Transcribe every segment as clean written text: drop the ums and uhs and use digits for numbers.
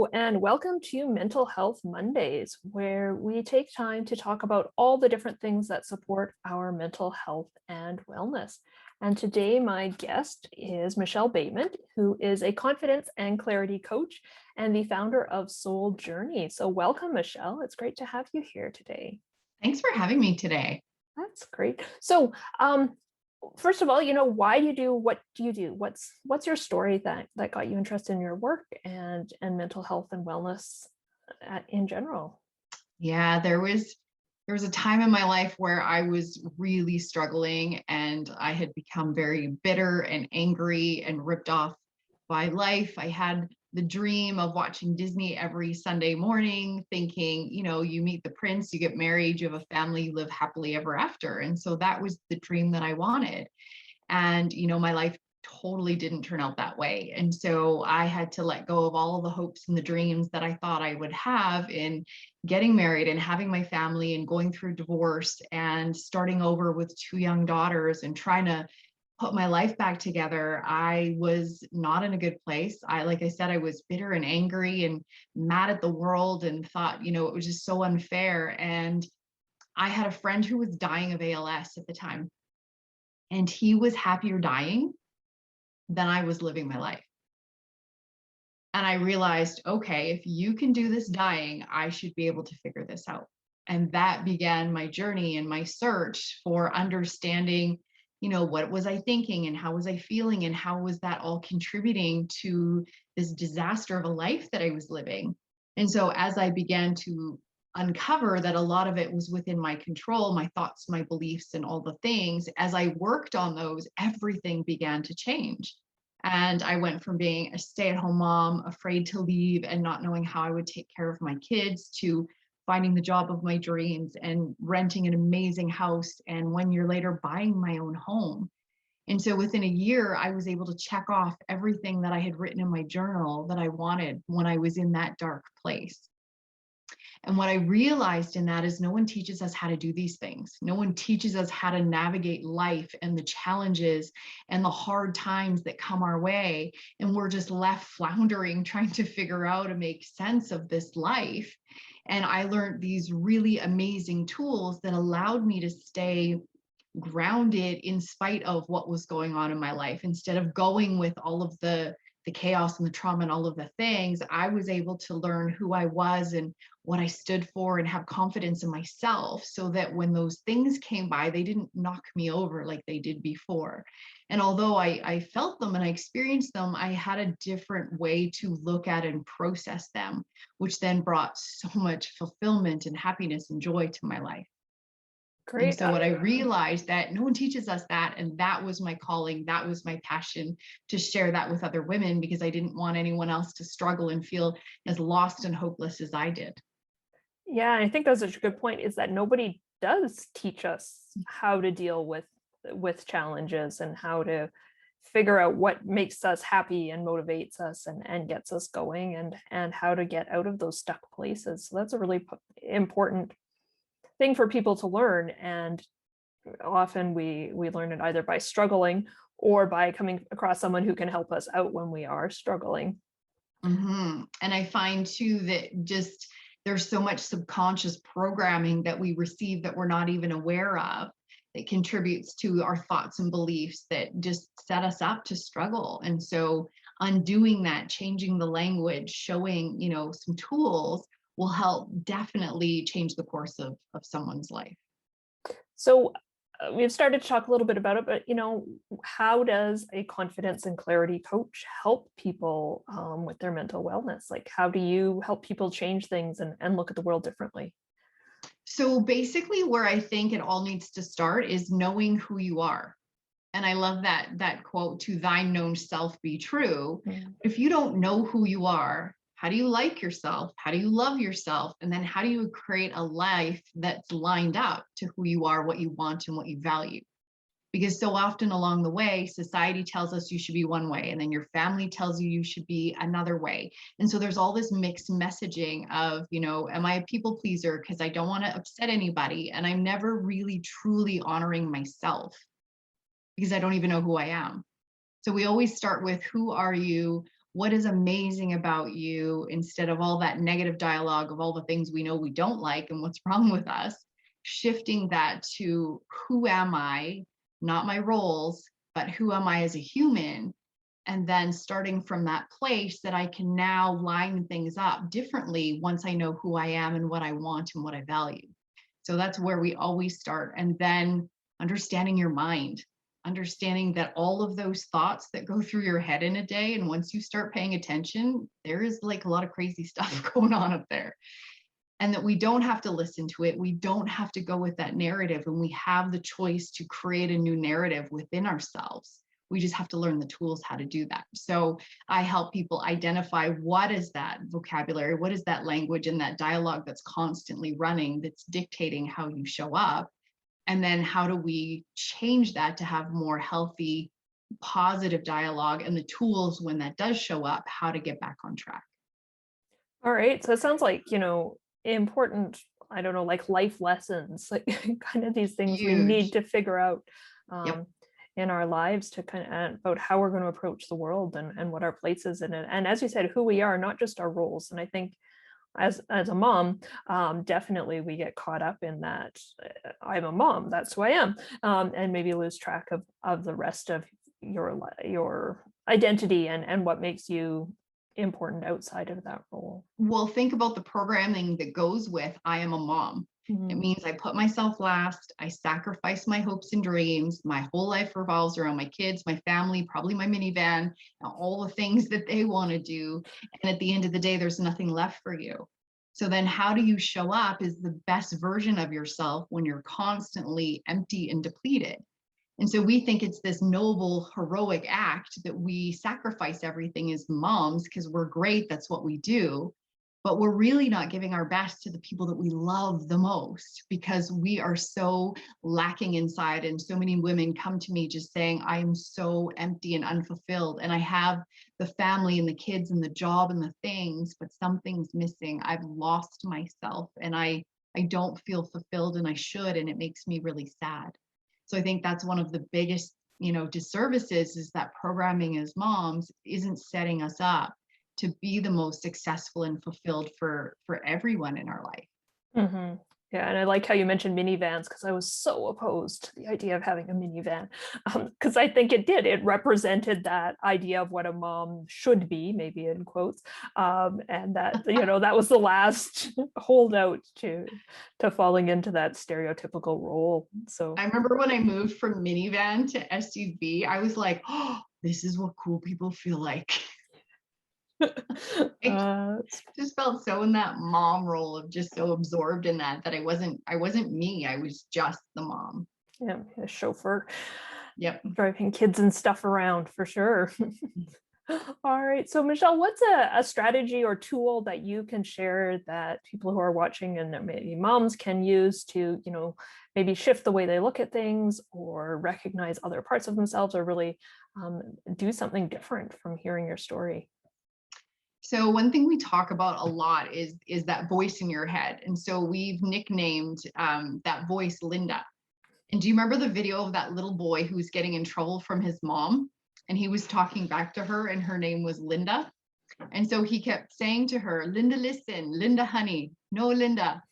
Hello, and welcome to Mental Health Mondays, where we take time to talk about all the different things that support our mental health and wellness. And today, my guest is Michelle Bateman, who is a confidence and clarity coach and the founder of Soul Journey. So, welcome, Michelle. It's great to have you here today. Thanks for having me today. That's great. So, first of all, why do you do what do you do? What's your story that got you interested in your work and mental health and wellness in general? Yeah, there was a time in my life where I was really struggling and I had become very bitter and angry and ripped off by life. I had the dream of watching Disney every Sunday morning, thinking, you meet the prince, you get married, you have a family, you live happily ever after. And so that was the dream that I wanted. And, my life totally didn't turn out that way. And so I had to let go of all of the hopes and the dreams that I thought I would have in getting married and having my family and going through divorce and starting over with two young daughters and trying to put my life back together. I was not in a good place. Like I said, I was bitter and angry and mad at the world and thought, it was just so unfair. And I had a friend who was dying of ALS at the time, and he was happier dying than I was living my life. And I realized, okay, if you can do this dying, I should be able to figure this out. And that began my journey and my search for understanding, what was I thinking and how was I feeling and how was that all contributing to this disaster of a life that I was living. And so as I began to uncover that a lot of it was within my control, my thoughts, my beliefs, and all the things, as I worked on those, everything began to change. And I went from being a stay-at-home mom, afraid to leave and not knowing how I would take care of my kids, to finding the job of my dreams and renting an amazing house. And 1 year later, buying my own home. And so within a year, I was able to check off everything that I had written in my journal that I wanted when I was in that dark place. And what I realized in that is no one teaches us how to do these things. No one teaches us how to navigate life and the challenges and the hard times that come our way. And we're just left floundering, trying to figure out and make sense of this life. And I learned these really amazing tools that allowed me to stay grounded in spite of what was going on in my life. Instead of going with all of the chaos and the trauma and all of the things, I was able to learn who I was and what I stood for and have confidence in myself, so that when those things came by, they didn't knock me over like they did before. And although I felt them and I experienced them, I had a different way to look at and process them, which then brought so much fulfillment and happiness and joy to my life. And Great. so what I realized, that no one teaches us that, and that was my calling, that was my passion, to share that with other women, because I didn't want anyone else to struggle and feel as lost and hopeless as I did. Yeah, I think that's such a good point, is that nobody does teach us how to deal with challenges and how to figure out what makes us happy and motivates us and gets us going and how to get out of those stuck places. So that's a really important thing for people to learn. And often we learn it either by struggling or by coming across someone who can help us out when we are struggling. And I find too that just there's so much subconscious programming that we receive that we're not even aware of, that contributes to our thoughts and beliefs that just set us up to struggle. And so undoing that, changing the language, showing, some tools will help definitely change the course of someone's life. So we've started to talk a little bit about it, but how does a confidence and clarity coach help people with their mental wellness? Like, how do you help people change things and look at the world differently? So basically, where I think it all needs to start is knowing who you are. And I love that quote, "To thine known self be true." Mm. If you don't know who you are, how do you like yourself? How do you love yourself? And then how do you create a life that's lined up to who you are, what you want, and what you value? Because so often along the way, society tells us you should be one way, and then your family tells you you should be another way. And so there's all this mixed messaging of, am I a people pleaser because I don't want to upset anybody? And I'm never really truly honoring myself because I don't even know who I am. So we always start with, who are you? What is amazing about you, instead of all that negative dialogue of all the things we know we don't like and what's wrong with us, shifting that to who am I, not my roles, but who am I as a human? And then starting from that place that I can now line things up differently once I know who I am and what I want and what I value. So that's where we always start. And then understanding your mind, understanding that all of those thoughts that go through your head in a day, and once you start paying attention, there is like a lot of crazy stuff going on up there. And that we don't have to listen to it. We don't have to go with that narrative. And we have the choice to create a new narrative within ourselves. We just have to learn the tools how to do that. So I help people identify what is that vocabulary, what is that language and that dialogue that's constantly running, that's dictating how you show up. And then how do we change that to have more healthy, positive dialogue and the tools when that does show up, how to get back on track. All right. So it sounds like, important, I don't know, like life lessons, like kind of these things we need Huge. to figure out Yep. in our lives to kind of about how we're going to approach the world and what our place is in it. And as you said, who we are, not just our roles. And I think as a mom, definitely we get caught up in that. I'm a mom, that's who I am, and maybe lose track of the rest of your identity and what makes you important outside of that role. Well, think about the programming that goes with I am a mom. It Mhm. means I put myself last, I sacrifice my hopes and dreams. My whole life revolves around my kids, my family, probably my minivan, and all the things that they want to do. And at the end of the day, there's nothing left for you. So then how do you show up is the best version of yourself when you're constantly empty and depleted. And so we think it's this noble, heroic act that we sacrifice everything as moms because we're great. That's what we do. But we're really not giving our best to the people that we love the most because we are so lacking inside. And so many women come to me just saying, I am so empty and unfulfilled. And I have the family and the kids and the job and the things, but something's missing. I've lost myself and I don't feel fulfilled and I should. And it makes me really sad. So I think that's one of the biggest, disservices is that programming as moms isn't setting us up to be the most successful and fulfilled for everyone in our life. Mhm. Yeah, and I like how you mentioned minivans because I was so opposed to the idea of having a minivan, because I think it represented that idea of what a mom should be, maybe in quotes, and that that was the last holdout to falling into that stereotypical role. So I remember when I moved from minivan to SUV, I was like, oh, this is what cool people feel like. I uh, just felt so in that mom role of just so absorbed in that I wasn't me. I was just the mom. yeah, a chauffeur Yep. driving kids and stuff around for sure. All right. So, Michelle, what's a strategy or tool that you can share that people who are watching and that maybe moms can use to, maybe shift the way they look at things or recognize other parts of themselves or really do something different from hearing your story? So one thing we talk about a lot is that voice in your head, and so we've nicknamed that voice Linda. And do you remember the video of that little boy who was getting in trouble from his mom, and he was talking back to her, and her name was Linda, and so he kept saying to her, Linda, listen, Linda, honey, no, Linda.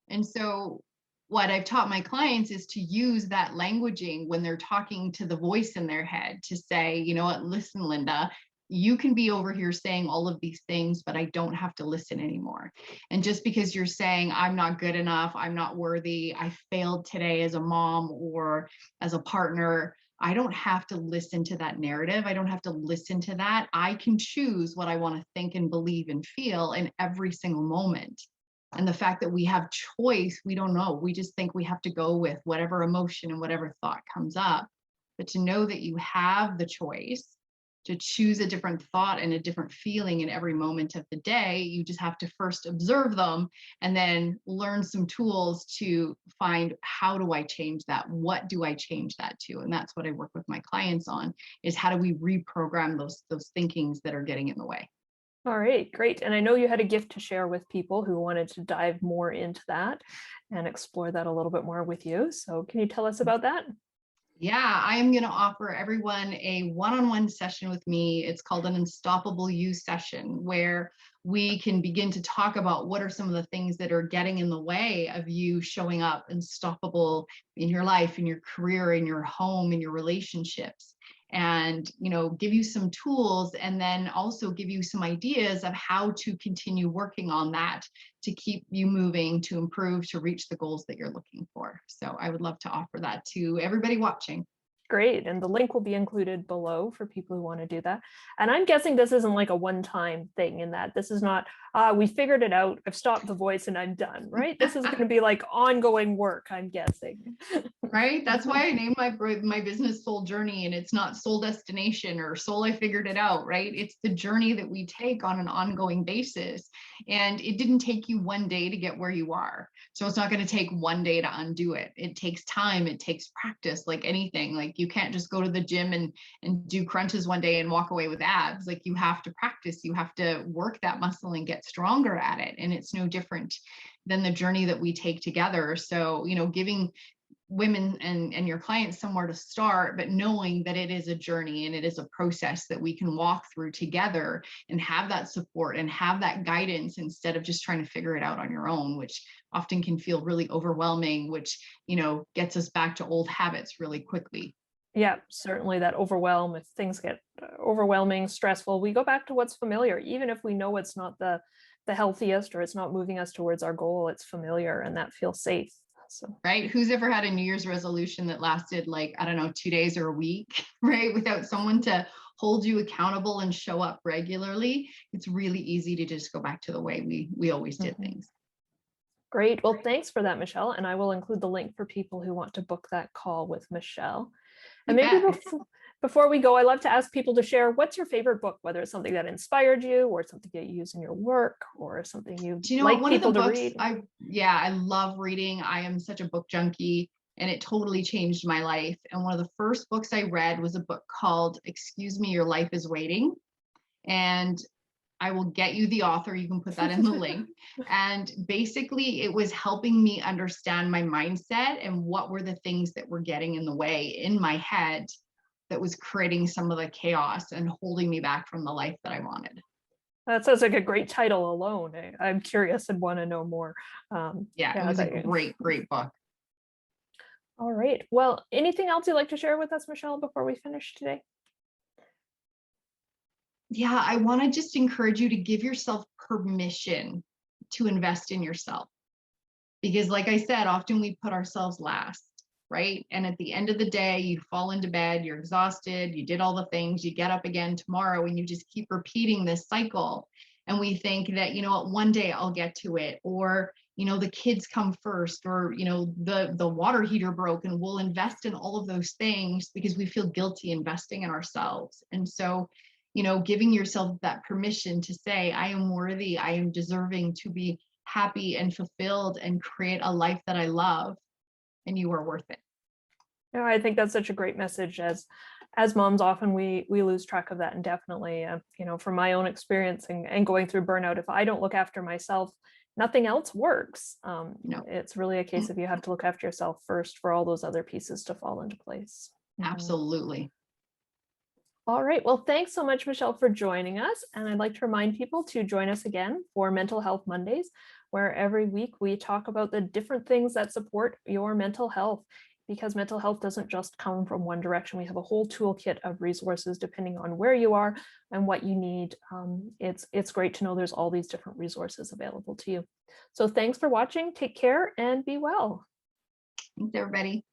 And so what I've taught my clients is to use that languaging when they're talking to the voice in their head to say, you know what, listen, Linda, you can be over here saying all of these things, but I don't have to listen anymore. And just because you're saying, I'm not good enough, I'm not worthy, I failed today as a mom or as a partner, I don't have to listen to that narrative. I don't have to listen to that. I can choose what I want to think and believe and feel in every single moment. And the fact that we have choice, we don't know. We just think we have to go with whatever emotion and whatever thought comes up. But to know that you have the choice to choose a different thought and a different feeling in every moment of the day, you just have to first observe them and then learn some tools to find, how do I change that? What do I change that to? And that's what I work with my clients on, is how do we reprogram those thinkings that are getting in the way. All right, great. And I know you had a gift to share with people who wanted to dive more into that and explore that a little bit more with you. So can you tell us about that? Yeah, I am going to offer everyone a one-on-one session with me. It's called an Unstoppable You session, where we can begin to talk about what are some of the things that are getting in the way of you showing up unstoppable in your life, in your career, in your home, in your relationships. And, give you some tools, and then also give you some ideas of how to continue working on that to keep you moving, to improve, to reach the goals that you're looking for. So I would love to offer that to everybody watching. Great. And the link will be included below for people who want to do that. And I'm guessing this isn't like a one-time thing, in that this is not, we figured it out, I've stopped the voice and I'm done, right? This is going to be like ongoing work, I'm guessing. Right? That's why I named my business Soul Journey, and it's not Soul Destination or Soul I Figured It Out, right? It's the journey that we take on an ongoing basis. And it didn't take you one day to get where you are. So it's not going to take one day to undo it. It takes time, it takes practice, like anything. Like you can't just go to the gym and do crunches one day and walk away with abs. Like you have to practice, you have to work that muscle and get stronger at it. And it's no different than the journey that we take together. So, giving women and your clients somewhere to start, but knowing that it is a journey and it is a process that we can walk through together and have that support and have that guidance, instead of just trying to figure it out on your own, which often can feel really overwhelming, which gets us back to old habits really quickly. Yeah, certainly that overwhelm. If things get overwhelming, stressful, we go back to what's familiar, even if we know it's not the healthiest, or it's not moving us towards our goal. It's familiar, and that feels safe. So, Right? Who's ever had a New Year's resolution that lasted, like, I don't know, 2 days or a week, right? Without someone to hold you accountable and show up regularly. It's really easy to just go back to the way we always did things. Great. Well, thanks for that, Michelle. And I will include the link for people who want to book that call with Michelle. And You maybe bet. before we go, I love to ask people to share, what's your favorite book, whether it's something that inspired you, or something that you use in your work, or something you Do you know what? like One of the people to books read. I love reading. I am such a book junkie, and it totally changed my life. And one of the first books I read was a book called Excuse Me, Your Life is Waiting. And I will get you the author. You can put that in the link. And basically, it was helping me understand my mindset and what were the things that were getting in the way in my head that was creating some of the chaos and holding me back from the life that I wanted. That sounds like a great title alone. I'm curious and want to know more. Yeah, it was a great, great book. All right. Well, anything else you'd like to share with us, Michelle, before we finish today? Yeah, I want to just encourage you to give yourself permission to invest in yourself. Because, like I said, often we put ourselves last, right? And at the end of the day, you fall into bed, you're exhausted, you did all the things, you get up again tomorrow, and you just keep repeating this cycle. And we think that, one day I'll get to it, or, the kids come first, or, the water heater broke, and we'll invest in all of those things because we feel guilty investing in ourselves. And so, giving yourself that permission to say, I am worthy, I am deserving to be happy and fulfilled and create a life that I love, and you are worth it. Yeah, I think that's such a great message. As moms, often we lose track of that. And definitely, from my own experience and going through burnout, if I don't look after myself, nothing else works. No, It's really a case of you have to look after yourself first for all those other pieces to fall into place. absolutely. All right. Well, thanks so much, Michelle, for joining us. And I'd like to remind people to join us again for Mental Health Mondays, where every week we talk about the different things that support your mental health, because mental health doesn't just come from one direction. We have a whole toolkit of resources depending on where you are and what you need. It's great to know there's all these different resources available to you. So thanks for watching. Take care and be well. Thanks, everybody.